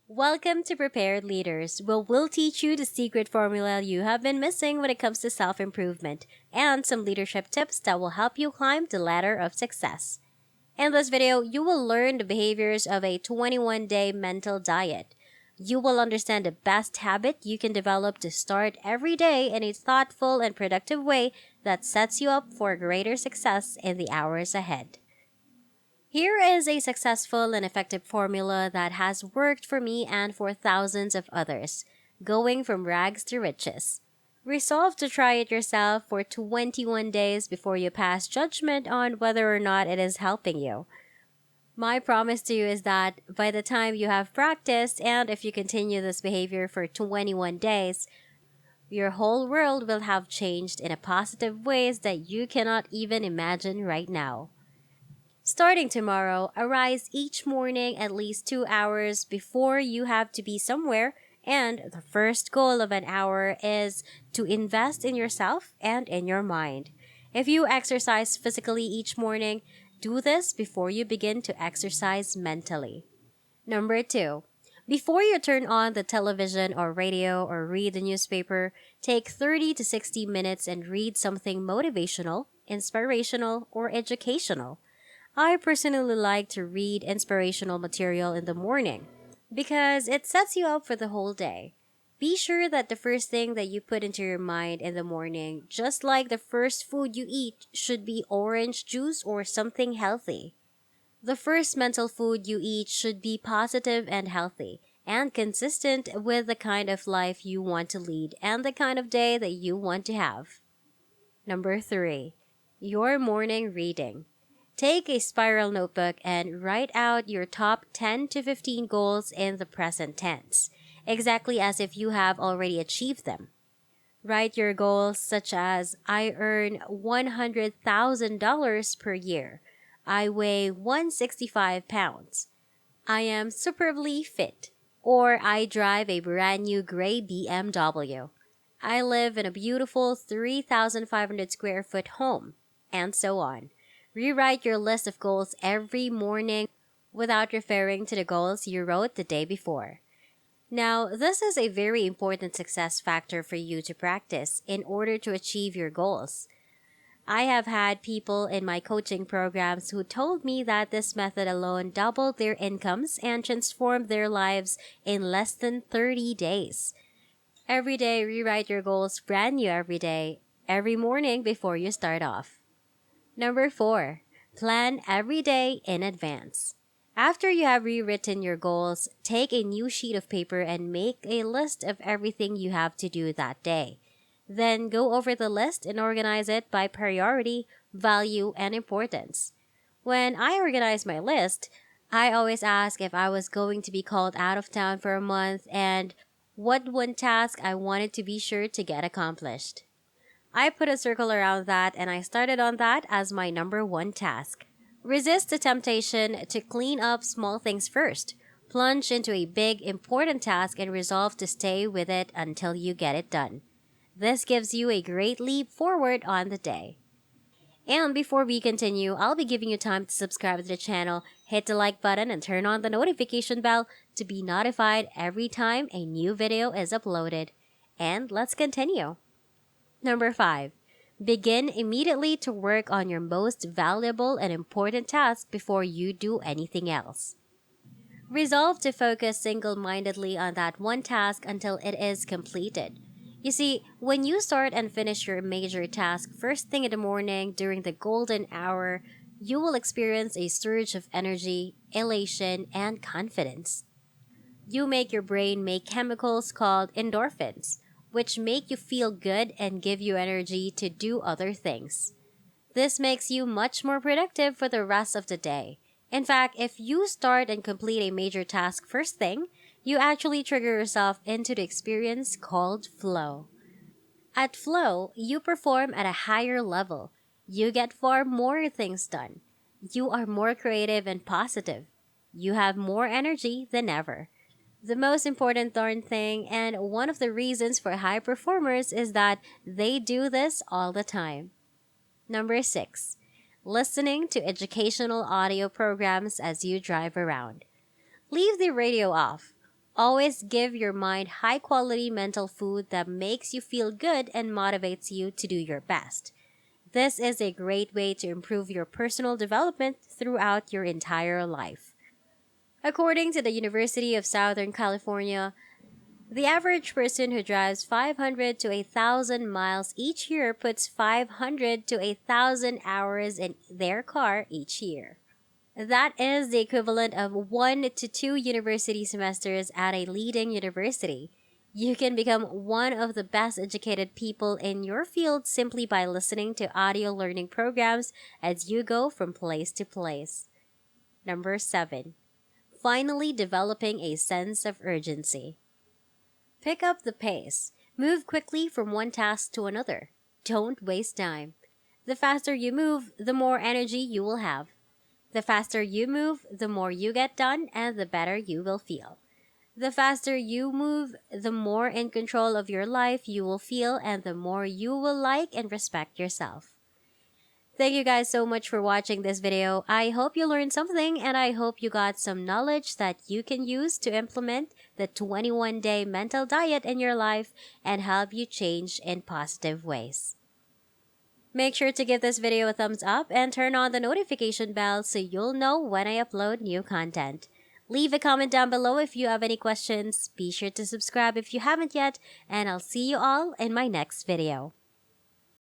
Welcome to Prepared Leaders, where we'll teach you the secret formula you have been missing when it comes to self improvement and some leadership tips that will help you climb the ladder of success. In this video, you will learn the behaviors of a 21-day mental diet. You will understand the best habit you can develop to start every day in a thoughtful and productive way that sets you up for greater success in the hours ahead. Here is a successful and effective formula that has worked for me and for thousands of others, going from rags to riches. Resolve to try it yourself for 21 days before you pass judgment on whether or not it is helping you. My promise to you is that by the time you have practiced, and if you continue this behavior for 21 days, your whole world will have changed in a positive ways that you cannot even imagine right now. Starting tomorrow, arise each morning at least 2 hours before you have to be somewhere, and the first goal of an hour is to invest in yourself and in your mind. If you exercise physically each morning, do this before you begin to exercise mentally. Number two, before you turn on the television or radio or read the newspaper, take 30 to 60 minutes and read something motivational, inspirational, or educational. I personally like to read inspirational material in the morning because it sets you up for the whole day. Be sure that the first thing that you put into your mind in the morning, just like the first food you eat, should be orange juice or something healthy. The first mental food you eat should be positive and healthy and consistent with the kind of life you want to lead and the kind of day that you want to have. Number three, your morning reading. Take a spiral notebook and write out your top 10 to 15 goals in the present tense, exactly as if you have already achieved them. Write your goals such as I earn $100,000 per year. I weigh 165 pounds. I am superbly fit. Or I drive a brand new gray BMW. I live in a beautiful 3,500 square foot home, and so on. Rewrite your list of goals every morning without referring to the goals you wrote the day before. Now, this is a very important success factor for you to practice in order to achieve your goals. I have had people in my coaching programs who told me that this method alone doubled their incomes and transformed their lives in less than 30 days. Every day, rewrite your goals brand new every day, every morning before you start off. Number four, plan every day in advance. After you have rewritten your goals, take a new sheet of paper and make a list of everything you have to do that day. Then go over the list and organize it by priority, value, and importance. When I organize my list, I always ask if I was going to be called out of town for a month and what one task I wanted to be sure to get accomplished. I put a circle around that and I started on that as my number one task. Resist the temptation to clean up small things first. Plunge into a big, important task and resolve to stay with it until you get it done. This gives you a great leap forward on the day. And before we continue, I'll be giving you time to subscribe to the channel, hit the like button, and turn on the notification bell to be notified every time a new video is uploaded. And let's continue. Number five, begin immediately to work on your most valuable and important task before you do anything else. Resolve to focus single-mindedly on that one task until it is completed. You see, when you start and finish your major task first thing in the morning during the golden hour, you will experience a surge of energy, elation, and confidence. You make your brain make chemicals called endorphins, which make you feel good and give you energy to do other things. This makes you much more productive for the rest of the day. In fact, if you start and complete a major task first thing, you actually trigger yourself into the experience called flow. At flow, you perform at a higher level. You get far more things done. You are more creative and positive. You have more energy than ever. The most important darn thing, and one of the reasons for high performers, is that they do this all the time. Number six, listening to educational audio programs as you drive around. Leave the radio off. Always give your mind high quality mental food that makes you feel good and motivates you to do your best. This is a great way to improve your personal development throughout your entire life. According to the University of Southern California, the average person who drives 500 to 1,000 miles each year puts 500 to 1,000 hours in their car each year. That is the equivalent of 1 to 2 university semesters at a leading university. You can become one of the best educated people in your field simply by listening to audio learning programs as you go from place to place. Number 7. Finally developing a sense of urgency. Pick up the pace. Move quickly from one task to another. Don't waste time. The faster you move, the more energy you will have. The faster you move, the more you get done and the better you will feel. The faster you move, the more in control of your life you will feel and the more you will like and respect yourself. Thank you guys so much for watching this video. I hope you learned something and I hope you got some knowledge that you can use to implement the 21-day mental diet in your life and help you change in positive ways. Make sure to give this video a thumbs up and turn on the notification bell so you'll know when I upload new content. Leave a comment down below if you have any questions. Be sure to subscribe if you haven't yet, and I'll see you all in my next video.